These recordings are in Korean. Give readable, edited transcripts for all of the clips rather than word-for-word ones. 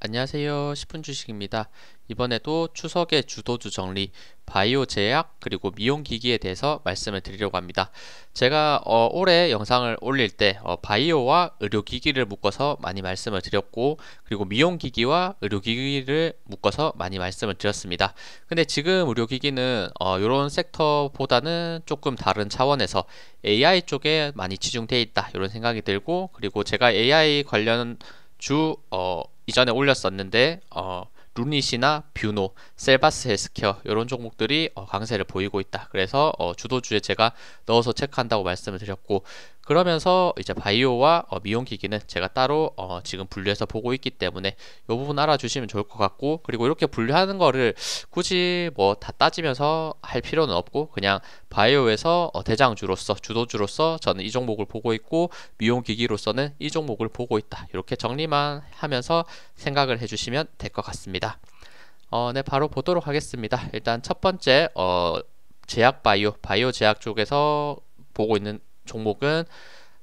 안녕하세요. 10분 주식입니다. 이번에도 추석의 주도주 정리, 바이오 제약, 그리고 미용기기에 대해서 말씀을 드리려고 합니다. 제가 올해 영상을 올릴 때 바이오와 의료기기를 묶어서 많이 말씀을 드렸고, 그리고 미용기기와 의료기기를 묶어서 많이 말씀을 드렸습니다. 근데 지금 의료기기는 이런 섹터보다는 조금 다른 차원에서 AI 쪽에 많이 치중되어 있다, 이런 생각이 들고, 그리고 제가 AI 관련 이전에 올렸었는데 루닛이나 뷰노, 셀바스 헬스케어 이런 종목들이 강세를 보이고 있다. 그래서 주도주에 제가 넣어서 체크한다고 말씀을 드렸고, 그러면서 이제 바이오와 미용기기는 제가 따로 지금 분류해서 보고 있기 때문에 이 부분 알아주시면 좋을 것 같고, 그리고 이렇게 분류하는 거를 굳이 뭐 다 따지면서 할 필요는 없고, 그냥 바이오에서 대장주로서 주도주로서 저는 이 종목을 보고 있고, 미용기기로서는 이 종목을 보고 있다, 이렇게 정리만 하면서 생각을 해주시면 될 것 같습니다. 네, 바로 보도록 하겠습니다. 일단 첫 번째 제약 바이오 제약 쪽에서 보고 있는 종목은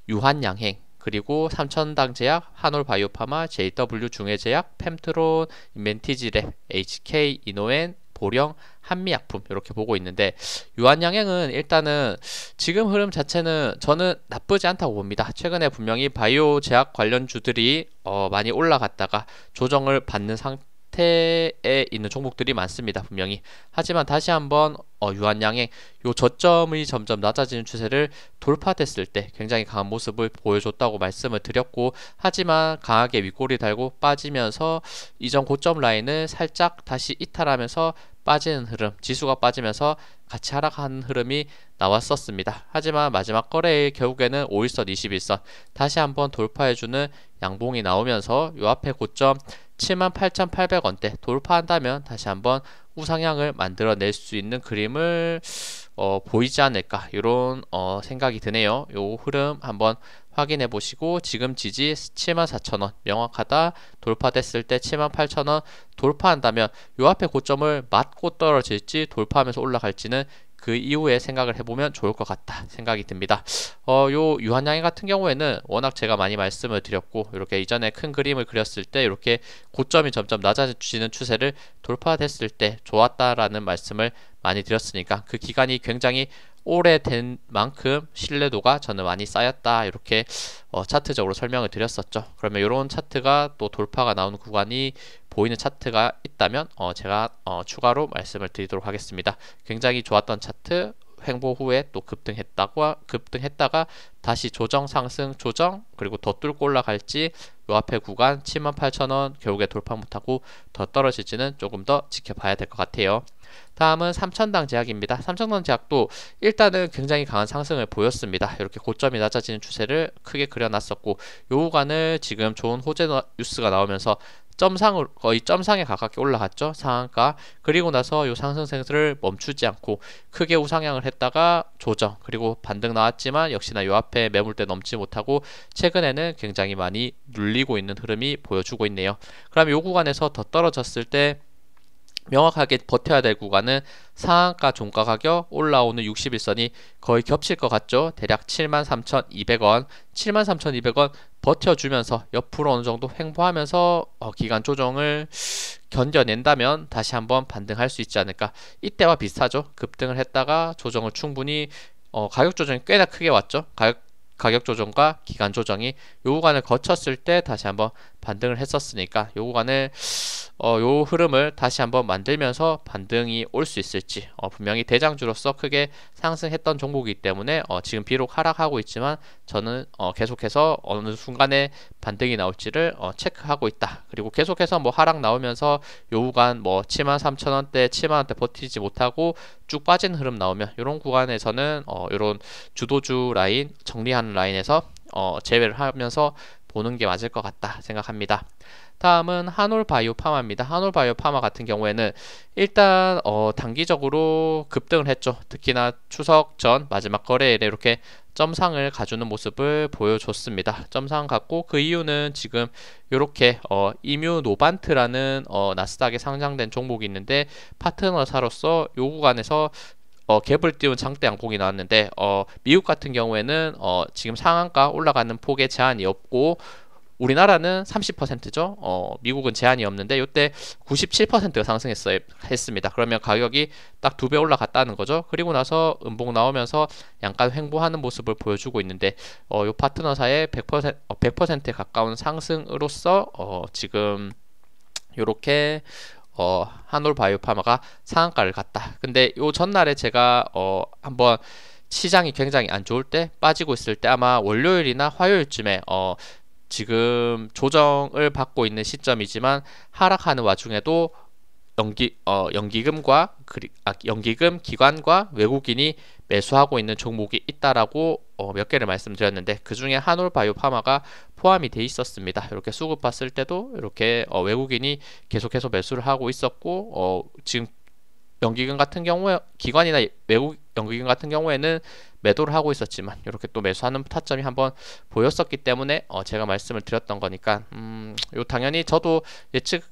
유한양행, 그리고 삼천당 제약, 한올바이오파마, JW 중해제약, 펜트론, 인벤티지랩, HK 이노엔, 보령, 한미약품 이렇게 보고 있는데, 유한양행은 일단은 지금 흐름 자체는 저는 나쁘지 않다고 봅니다. 최근에 분명히 바이오 제약 관련주들이 많이 올라갔다가 조정을 받는 상태에 있는 종목들이 많습니다, 분명히. 하지만 다시 한번 유한양행 요 저점이 점점 낮아지는 추세를 돌파됐을 때 굉장히 강한 모습을 보여줬다고 말씀을 드렸고, 하지만 강하게 윗꼬리 달고 빠지면서 이전 고점 라인을 살짝 다시 이탈하면서 빠지는 흐름, 지수가 빠지면서 같이 하락하는 흐름이 나왔었습니다. 하지만 마지막 거래일 결국에는 5일선, 21선 다시 한번 돌파해주는 양봉이 나오면서 요 앞에 고점 78,800원대 돌파한다면 다시 한번 우상향을 만들어낼 수 있는 그림을 보이지 않을까, 이런 생각이 드네요. 요 흐름 한번 확인해 보시고, 지금 지지 74,000원 명확하다, 돌파됐을 때 78,000원 돌파한다면 요 앞에 고점을 맞고 떨어질지 돌파하면서 올라갈지는 그 이후에 생각을 해보면 좋을 것 같다 생각이 듭니다. 요 유한양행 같은 경우에는 워낙 제가 많이 말씀을 드렸고, 이렇게 이전에 큰 그림을 그렸을 때 이렇게 고점이 점점 낮아지는 추세를 돌파됐을 때 좋았다라는 말씀을 많이 드렸으니까, 그 기간이 굉장히 오래된 만큼 신뢰도가 저는 많이 쌓였다, 이렇게 차트적으로 설명을 드렸었죠. 그러면 이런 차트가 또 돌파가 나오는 구간이 보이는 차트가 있다면 제가 추가로 말씀을 드리도록 하겠습니다. 굉장히 좋았던 차트, 횡보 후에 또 급등했다가 다시 조정, 상승, 조정, 그리고 더 뚫고 올라갈지, 요 앞에 구간 78,000원 결국에 돌파 못하고 더 떨어질지는 조금 더 지켜봐야 될 것 같아요. 다음은 삼천당 제약입니다. 삼천당 제약도 일단은 굉장히 강한 상승을 보였습니다. 이렇게 고점이 낮아지는 추세를 크게 그려놨었고, 요 구간을 지금 좋은 호재 뉴스가 나오면서 점상으로 거의 점상에 가깝게 올라갔죠, 상한가. 그리고 나서 요 상승세를 멈추지 않고 크게 우상향을 했다가 조정, 그리고 반등 나왔지만 역시나 요 앞에 매물대 넘지 못하고 최근에는 굉장히 많이 눌리고 있는 흐름이 보여주고 있네요. 그럼 요 구간에서 더 떨어졌을 때 명확하게 버텨야 될 구간은 상한가 종가 가격 올라오는 61선이 거의 겹칠 것 같죠. 대략 73,200원, 73,200원 버텨주면서 옆으로 어느 정도 횡보하면서 기간 조정을 견뎌낸다면 다시 한번 반등할 수 있지 않을까. 이때와 비슷하죠. 급등을 했다가 조정을 충분히 가격 조정이 꽤나 크게 왔죠. 가격 조정과 기간 조정이 요 구간을 거쳤을 때 다시 한번 반등을 했었으니까, 요 구간을 요 흐름을 다시 한번 만들면서 반등이 올 수 있을지, 분명히 대장주로서 크게 상승했던 종목이기 때문에 지금 비록 하락하고 있지만 저는 계속해서 어느 순간에 반등이 나올지를 체크하고 있다. 그리고 계속해서 뭐 하락 나오면서 요 구간 뭐 73,000원대 7만원대 버티지 못하고 쭉 빠지는 흐름 나오면 이런 구간에서는 이런 주도주 라인, 정리하는 라인에서 제외를 하면서 보는 게 맞을 것 같다 생각합니다. 다음은 한올바이오파마입니다. 한올바이오파마 같은 경우에는 일단 단기적으로 급등을 했죠. 특히나 추석 전 마지막 거래일에 이렇게 점상을 가주는 모습을 보여줬습니다. 점상 갖고, 그 이유는 지금 이렇게 이뮤노반트라는 나스닥에 상장된 종목이 있는데, 파트너사로서 요 구간에서 갭을 띄운 장대 양봉이 나왔는데, 미국 같은 경우에는 지금 상한가 올라가는 폭에 제한이 없고 우리나라는 30%죠. 미국은 제한이 없는데 이때 97%가 상승했습니다. 그러면 가격이 딱 2배 올라갔다는 거죠. 그리고 나서 음봉 나오면서 약간 횡보하는 모습을 보여주고 있는데 이 파트너사의 100%에 가까운 상승으로서 지금 요렇게 한올바이오파마가 상한가를 갔다. 근데 요 전날에 제가 한번 시장이 굉장히 안 좋을 때 빠지고 있을 때 아마 월요일이나 화요일쯤에 지금 조정을 받고 있는 시점이지만 하락하는 와중에도 연기금 기관과 외국인이 매수하고 있는 종목이 있다라고 몇 개를 말씀드렸는데 그 중에 한올바이오파마가 포함이 돼 있었습니다. 이렇게 수급 봤을 때도 이렇게 외국인이 계속해서 매수를 하고 있었고 지금 연기금 같은 경우에 기관이나 외국 연기금 같은 경우에는 매도를 하고 있었지만 이렇게 또 매수하는 타점이 한번 보였었기 때문에 제가 말씀을 드렸던 거니까 요 당연히 저도 예측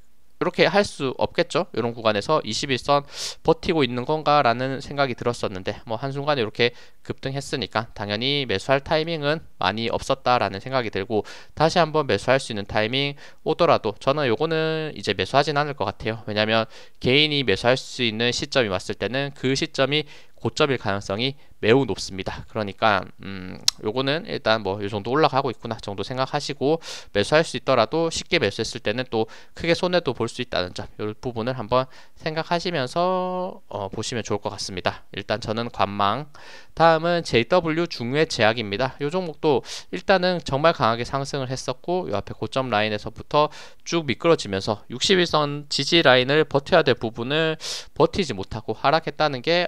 이렇게 할 수 없겠죠. 이런 구간에서 21선 버티고 있는 건가라는 생각이 들었었는데 뭐 한순간에 이렇게 급등했으니까 당연히 매수할 타이밍은 많이 없었다라는 생각이 들고 다시 한번 매수할 수 있는 타이밍 오더라도 저는 요거는 이제 매수하진 않을 것 같아요. 왜냐면 개인이 매수할 수 있는 시점이 왔을 때는 그 시점이 고점일 가능성이 매우 높습니다. 그러니까 요거는 일단 뭐 요 정도 올라가고 있구나 정도 생각하시고 매수할 수 있더라도 쉽게 매수했을 때는 또 크게 손해도 볼 수 있다는 점, 이 부분을 한번 생각하시면서 보시면 좋을 것 같습니다. 일단 저는 관망. 다음은 JW 중외 제약입니다. 이 종목도 일단은 정말 강하게 상승을 했었고 이 앞에 고점 라인에서부터 쭉 미끄러지면서 61선 지지 라인을 버텨야 될 부분을 버티지 못하고 하락했다는 게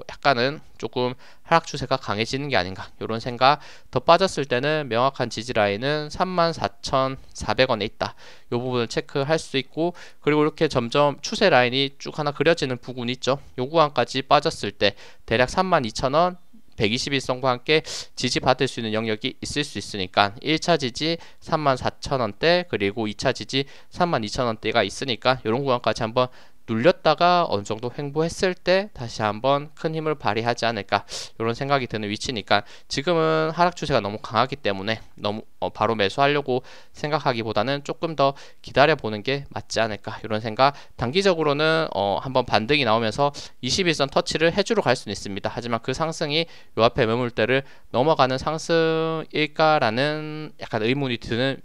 약간은 조금 하락 추세가 강해지는 게 아닌가 이런 생각. 더 빠졌을 때는 명확한 지지 라인은 34,400원에 있다. 이 부분을 체크할 수 있고 그리고 이렇게 점점 추세 라인이 쭉 하나 그려지는 부분이 있죠. 요 구간까지 빠졌을 때 대략 32,000원 121선과 함께 지지받을 수 있는 영역이 있을 수 있으니까 1차 지지 34,000원대 그리고 2차 지지 32,000원대가 있으니까 이런 구간까지 한번 눌렸다가 어느 정도 횡보했을 때 다시 한번 큰 힘을 발휘하지 않을까 이런 생각이 드는 위치니까 지금은 하락 추세가 너무 강하기 때문에 너무 바로 매수하려고 생각하기보다는 조금 더 기다려 보는 게 맞지 않을까 이런 생각. 단기적으로는 한번 반등이 나오면서 21선 터치를 해주러 갈 수는 있습니다. 하지만 그 상승이 요 앞에 매물대를 넘어가는 상승일까라는 약간 의문이 드는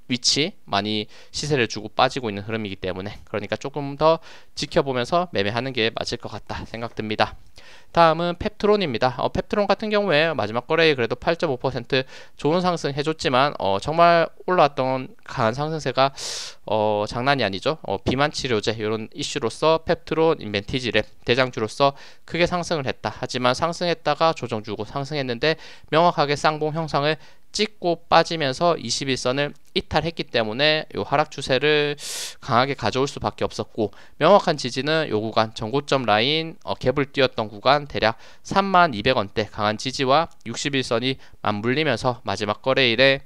위치 많이 시세를 주고 빠지고 있는 흐름이기 때문에 그러니까 조금 더 지켜보면서 매매하는 게 맞을 것 같다 생각됩니다. 다음은 펩트론입니다. 펩트론 같은 경우에 마지막 거래에 그래도 8.5% 좋은 상승 해줬지만 정말 올라왔던 강한 상승세가 장난이 아니죠. 비만 치료제 이런 이슈로서 펩트론, 인벤티지랩 대장주로서 크게 상승을 했다. 하지만 상승했다가 조정 주고 상승했는데 명확하게 쌍봉 형상을 찍고 빠지면서 21선을 이탈했기 때문에 이 하락 추세를 강하게 가져올 수밖에 없었고 명확한 지지는 요 구간 전고점 라인 갭을 띄웠던 구간 대략 32,200원대 강한 지지와 61선이 맞물리면서 마지막 거래일에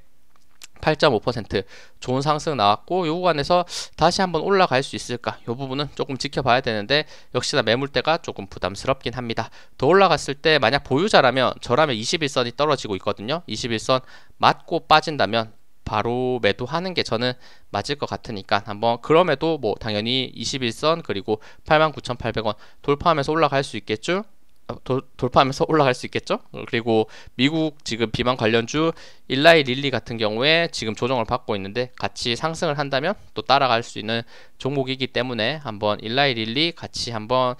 8.5% 좋은 상승 나왔고 요 구간에서 다시 한번 올라갈 수 있을까 요 부분은 조금 지켜봐야 되는데 역시나 매물대가 조금 부담스럽긴 합니다. 더 올라갔을 때 만약 보유자라면 저라면 21선이 떨어지고 있거든요. 21선 맞고 빠진다면 바로 매도하는 게 저는 맞을 것 같으니까 한번 그럼에도 뭐 당연히 21선 그리고 89,800원 돌파하면서 올라갈 수 있겠죠. 돌파하면서 올라갈 수 있겠죠. 그리고 미국 지금 비만 관련주 일라이 릴리 같은 경우에 지금 조정을 받고 있는데 같이 상승을 한다면 또 따라갈 수 있는 종목이기 때문에 한번 일라이 릴리 같이 한번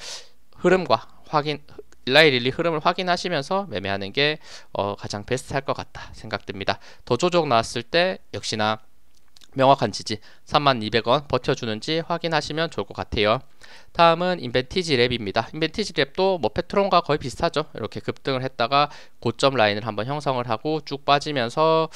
일라이 릴리 흐름을 확인하시면서 매매하는 게 가장 베스트할 것 같다 생각됩니다. 더 조정 나왔을 때 역시나 명확한 지지 32,200원 버텨주는지 확인하시면 좋을 것 같아요. 다음은 인벤티지 랩입니다. 인벤티지 랩도 뭐 페트론과 거의 비슷하죠. 이렇게 급등을 했다가 고점 라인을 한번 형성을 하고 쭉 빠지면서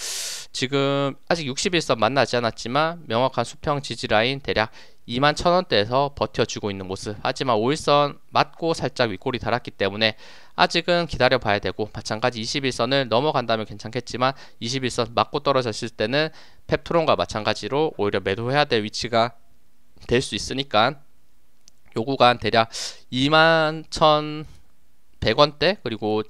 지금 아직 61선 만나지 않았지만 명확한 수평 지지 라인 대략 21,000원대에서 버텨주고 있는 모습. 하지만 5일선 맞고 살짝 윗골이 달았기 때문에 아직은 기다려 봐야 되고 마찬가지 21선을 넘어간다면 괜찮겠지만 21선 맞고 떨어졌을 때는 펩트론과 마찬가지로 오히려 매도해야 될 위치가 될 수 있으니까 요 구간 대략 21,100원대 그리고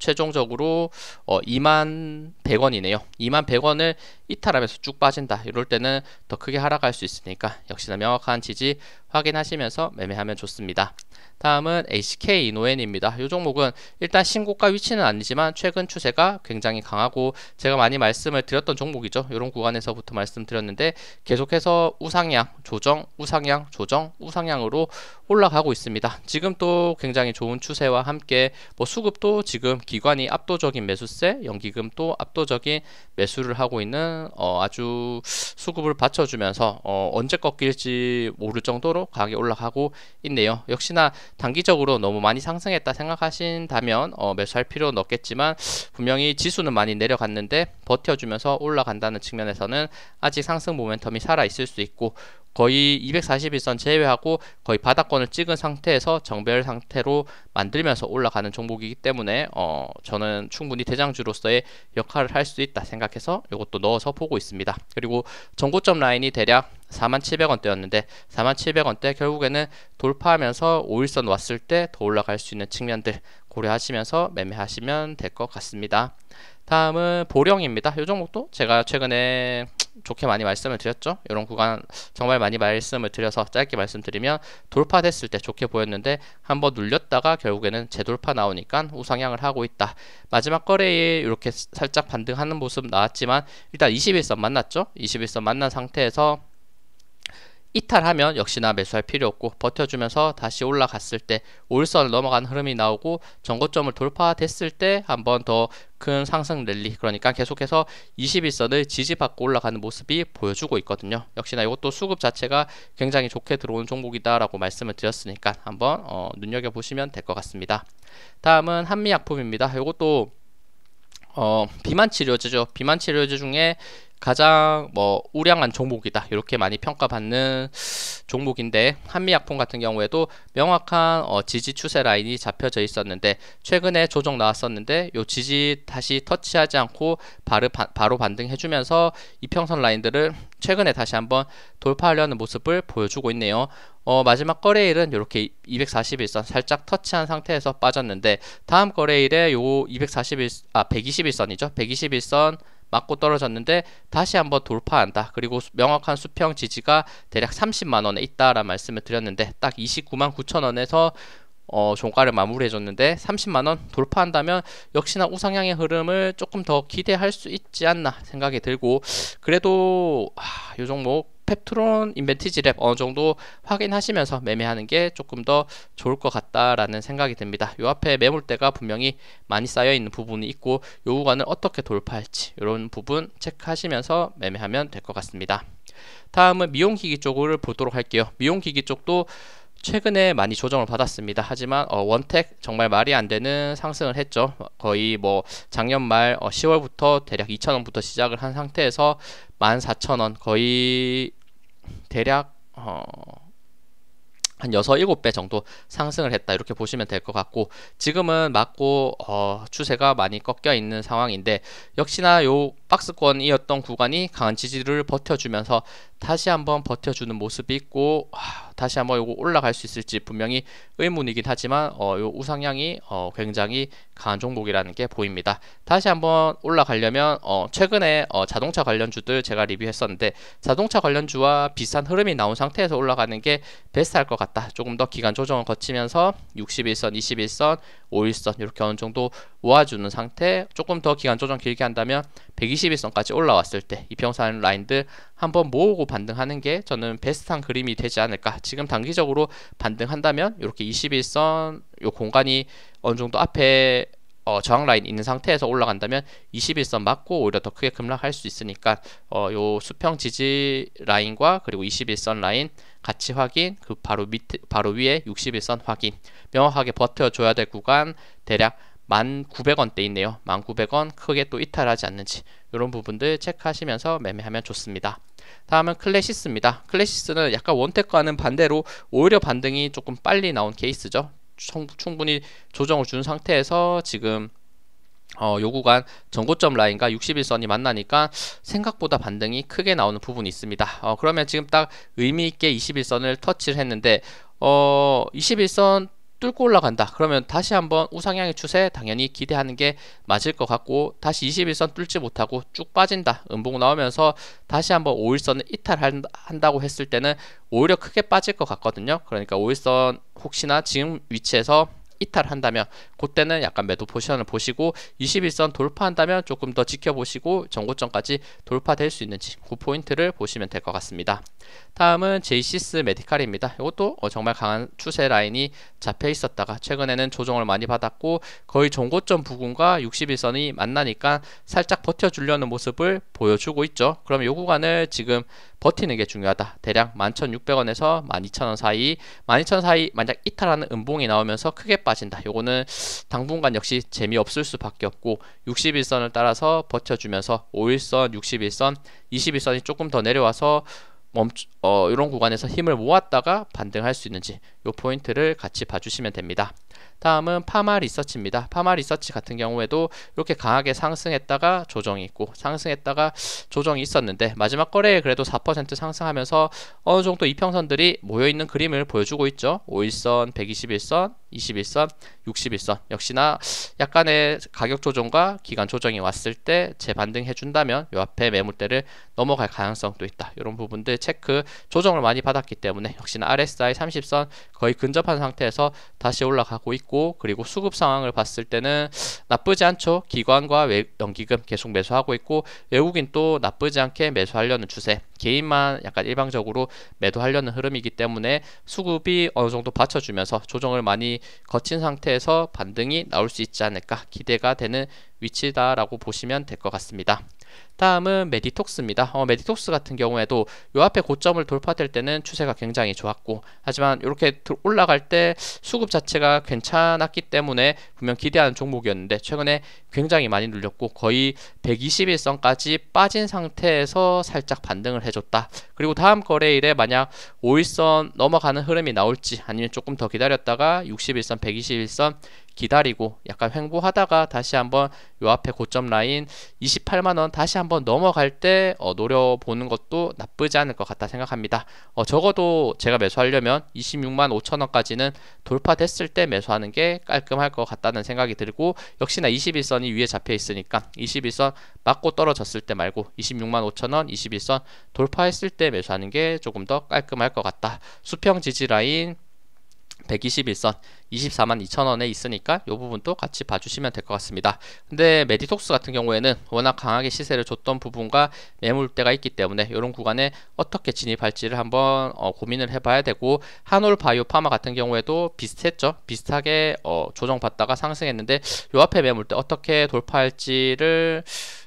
최종적으로 21,100원이네요. 21,100원을 이탈하면서 쭉 빠진다. 이럴 때는 더 크게 하락할 수 있으니까 역시나 명확한 지지 확인하시면서 매매하면 좋습니다. 다음은 HK 이노엔입니다. 이 종목은 일단 신고가 위치는 아니지만 최근 추세가 굉장히 강하고 제가 많이 말씀을 드렸던 종목이죠. 이런 구간에서부터 말씀드렸는데 계속해서 우상향, 조정, 우상향, 조정, 우상향으로 올라가고 있습니다. 지금 또 굉장히 좋은 추세와 함께 뭐 수급도 지금 기관이 압도적인 매수세, 연기금도 압도적인 매수를 하고 있는 아주 수급을 받쳐주면서 언제 꺾일지 모를 정도로 강하게 올라가고 있네요. 역시나 단기적으로 너무 많이 상승했다 생각하신다면 매수할 필요는 없겠지만 분명히 지수는 많이 내려갔는데 버텨주면서 올라간다는 측면에서는 아직 상승 모멘텀이 살아있을 수 있고 거의 241선 제외하고 거의 바닥권을 찍은 상태에서 정배열 상태로 만들면서 올라가는 종목이기 때문에 저는 충분히 대장주로서의 역할을 할 수 있다 생각해서 이것도 넣어서 보고 있습니다. 그리고 전고점 라인이 대략 47,000원대였는데 47,000원대 결국에는 돌파하면서 5일선 왔을 때 더 올라갈 수 있는 측면들 고려하시면서 매매하시면 될 것 같습니다. 다음은 보령입니다. 이 종목도 제가 최근에 좋게 많이 말씀을 드렸죠. 이런 구간 정말 많이 말씀을 드려서 짧게 말씀드리면 돌파됐을 때 좋게 보였는데 한번 눌렸다가 결국에는 재돌파 나오니까 우상향을 하고 있다. 마지막 거래에 이렇게 살짝 반등하는 모습 나왔지만 일단 21선 만났죠. 21선 만난 상태에서 이탈하면 역시나 매수할 필요 없고 버텨주면서 다시 올라갔을 때 5일선을 넘어가는 흐름이 나오고 전고점을 돌파됐을 때 한 번 더 큰 상승 랠리, 그러니까 계속해서 21선을 지지받고 올라가는 모습이 보여주고 있거든요. 역시나 이것도 수급 자체가 굉장히 좋게 들어오는 종목이다 라고 말씀을 드렸으니까 한번 눈여겨보시면 될 것 같습니다. 다음은 한미약품입니다. 이것도 비만치료제죠. 비만치료제 중에 가장 우량한 종목이다 이렇게 많이 평가받는 종목인데 한미약품 같은 경우에도 명확한 지지 추세 라인이 잡혀져 있었는데 최근에 조정 나왔었는데 요 지지 다시 터치하지 않고 바로 반등해주면서 이평선 라인들을 최근에 다시 한번 돌파하려는 모습을 보여주고 있네요. 마지막 거래일은 이렇게 241선 살짝 터치한 상태에서 빠졌는데 다음 거래일에 요 121선이죠. 121선 맞고 떨어졌는데 다시 한번 돌파한다. 그리고 명확한 수평 지지가 대략 30만원에 있다라는 말씀을 드렸는데 딱 299,000원에서 종가를 마무리해줬는데 30만원 돌파한다면 역시나 우상향의 흐름을 조금 더 기대할 수 있지 않나 생각이 들고 그래도 이 종목 펩트론 인벤티지랩 어느 정도 확인하시면서 매매하는 게 조금 더 좋을 것 같다라는 생각이 듭니다. 요 앞에 매물대가 분명히 많이 쌓여 있는 부분이 있고 요 구간을 어떻게 돌파할지 이런 부분 체크하시면서 매매하면 될 것 같습니다. 다음은 미용기기 쪽을 보도록 할게요. 미용기기 쪽도 최근에 많이 조정을 받았습니다. 하지만 원택 정말 말이 안 되는 상승을 했죠. 거의 작년 말 10월부터 대략 2,000원부터 시작을 한 상태에서 14,000원 거의 대략 한 6, 7배 정도 상승을 했다 이렇게 보시면 될 것 같고 지금은 맞고 추세가 많이 꺾여 있는 상황인데 역시나 요 박스권이었던 구간이 강한 지지를 버텨주면서 다시 한번 버텨주는 모습이 있고 다시 한번 요거 올라갈 수 있을지 분명히 의문이긴 하지만 요 우상향이 굉장히 강한 종목이라는 게 보입니다. 다시 한번 올라가려면 최근에 자동차 관련주들 제가 리뷰했었는데 자동차 관련주와 비슷한 흐름이 나온 상태에서 올라가는 게 베스트할 것 같다. 조금 더 기간 조정을 거치면서 61선, 21선, 5일선 이렇게 어느 정도 모아주는 상태, 조금 더 기간 조정 길게 한다면 121선까지 올라왔을 때 이평선 라인들 한번 모으고 반등하는 게 저는 베스트한 그림이 되지 않을까. 지금 단기적으로 반등한다면 이렇게 21선 요 공간이 어느 정도 앞에 저항 라인 있는 상태에서 올라간다면 21선 맞고 오히려 더 크게 급락할 수 있으니까 요 수평 지지 라인과 그리고 21선 라인 같이 확인, 그 바로 위에 61선 확인, 명확하게 버텨줘야 될 구간 대략 1,900원대 있네요. 1,900원 크게 또 이탈하지 않는지 이런 부분들 체크하시면서 매매하면 좋습니다. 다음은 클래시스입니다. 클래시스는 약간 원택과는 반대로 오히려 반등이 조금 빨리 나온 케이스죠. 충분히 조정을 준 상태에서 지금 요 구간 전고점 라인과 61선이 만나니까 생각보다 반등이 크게 나오는 부분이 있습니다. 그러면 지금 딱 의미있게 21선을 터치를 했는데 21선 뚫고 올라간다. 그러면 다시 한번 우상향의 추세 당연히 기대하는 게 맞을 것 같고, 다시 21선 뚫지 못하고 쭉 빠진다. 음봉 나오면서 다시 한번 5일선을 이탈한다고 했을 때는 오히려 크게 빠질 것 같거든요. 그러니까 5일선 혹시나 지금 위치에서 이탈한다면 그때는 약간 매도 포지션을 보시고, 21선 돌파한다면 조금 더 지켜보시고 전고점까지 돌파될 수 있는지 그 포인트를 보시면 될 것 같습니다. 다음은 제이시스 메디칼입니다. 이것도 정말 강한 추세 라인이 잡혀 있었다가 최근에는 조정을 많이 받았고, 거의 전고점 부근과 61선이 만나니까 살짝 버텨주려는 모습을 보여주고 있죠. 그럼 이 구간을 지금 버티는 게 중요하다. 대략 11,600원에서 12,000원 사이, 12,000원 사이 만약 이탈하는 음봉이 나오면서 크게 빠진다. 요거는 당분간 역시 재미없을 수밖에 없고, 61선을 따라서 버텨주면서 5일선, 61선, 21선이 조금 더 내려와서 이런 구간에서 힘을 모았다가 반등할 수 있는지 이 포인트를 같이 봐주시면 됩니다. 다음은 파마 리서치입니다. 파마 리서치 같은 경우에도 이렇게 강하게 상승했다가 조정이 있고 상승했다가 조정이 있었는데, 마지막 거래에 그래도 4% 상승하면서 어느 정도 이평선들이 모여있는 그림을 보여주고 있죠. 5일선, 121선, 21선, 61선 역시나 약간의 가격 조정과 기간 조정이 왔을 때 재반등해 준다면 이 앞에 매물대를 넘어갈 가능성도 있다. 이런 부분들 체크, 조정을 많이 받았기 때문에 역시나 RSI 30선 거의 근접한 상태에서 다시 올라가고 있고, 그리고 수급 상황을 봤을 때는 나쁘지 않죠. 기관과 연기금 계속 매수하고 있고, 외국인 또 나쁘지 않게 매수하려는 추세, 개인만 약간 일방적으로 매도하려는 흐름이기 때문에 수급이 어느 정도 받쳐주면서 조정을 많이 거친 상태에서 반등이 나올 수 있지 않을까 기대가 되는 위치다라고 보시면 될 것 같습니다. 다음은 메디톡스입니다. 메디톡스 같은 경우에도 요 앞에 고점을 돌파될 때는 추세가 굉장히 좋았고, 하지만 이렇게 올라갈 때 수급 자체가 괜찮았기 때문에 분명 기대하는 종목이었는데 최근에 굉장히 많이 눌렸고 거의 121선까지 빠진 상태에서 살짝 반등을 해줬다. 그리고 다음 거래일에 만약 5일선 넘어가는 흐름이 나올지, 아니면 조금 더 기다렸다가 61선, 121선 기다리고 약간 횡보하다가 다시 한번 요 앞에 고점 라인 28만원 다시 한번 넘어갈 때 노려보는 것도 나쁘지 않을 것 같다 생각합니다. 적어도 제가 매수하려면 26만 5천원까지는 돌파됐을 때 매수하는 게 깔끔할 것 같다는 생각이 들고, 역시나 21선이 위에 잡혀 있으니까 21선 맞고 떨어졌을 때 말고 26만 5천원, 21선 돌파했을 때 매수하는 게 조금 더 깔끔할 것 같다. 수평 지지 라인 121선 24만 2천원에 있으니까 이 부분도 같이 봐주시면 될 것 같습니다. 근데 메디톡스 같은 경우에는 워낙 강하게 시세를 줬던 부분과 매물대가 있기 때문에 이런 구간에 어떻게 진입할지를 한번 고민을 해봐야 되고, 한올 바이오 파마 같은 경우에도 비슷했죠. 비슷하게 조정받다가 상승했는데 이 앞에 매물대 어떻게 돌파할지를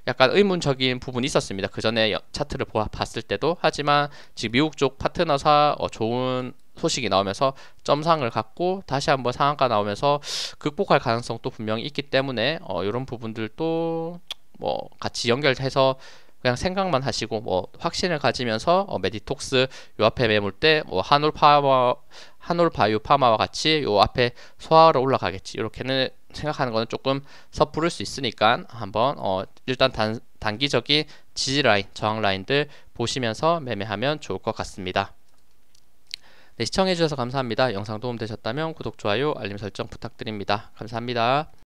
약간 의문적인 부분이 있었습니다. 그 전에 차트를 봤을 때도. 하지만 지금 미국 쪽 파트너사 좋은 소식이 나오면서 점상을 갖고 다시 한번 상한가 나오면서 극복할 가능성도 분명히 있기 때문에 이런 부분들도 뭐 같이 연결해서 그냥 생각만 하시고 확신을 가지면서 메디톡스 요 앞에 매물대 한올 바이오 파마와 같이 요 앞에 소화하러 올라가겠지, 이렇게는 생각하는 거는 조금 섣부를 수 있으니까 한번 일단 단기적인 지지 라인, 저항 라인들 보시면서 매매하면 좋을 것 같습니다. 네, 시청해주셔서 감사합니다. 영상 도움되셨다면 구독, 좋아요, 알림 설정 부탁드립니다. 감사합니다.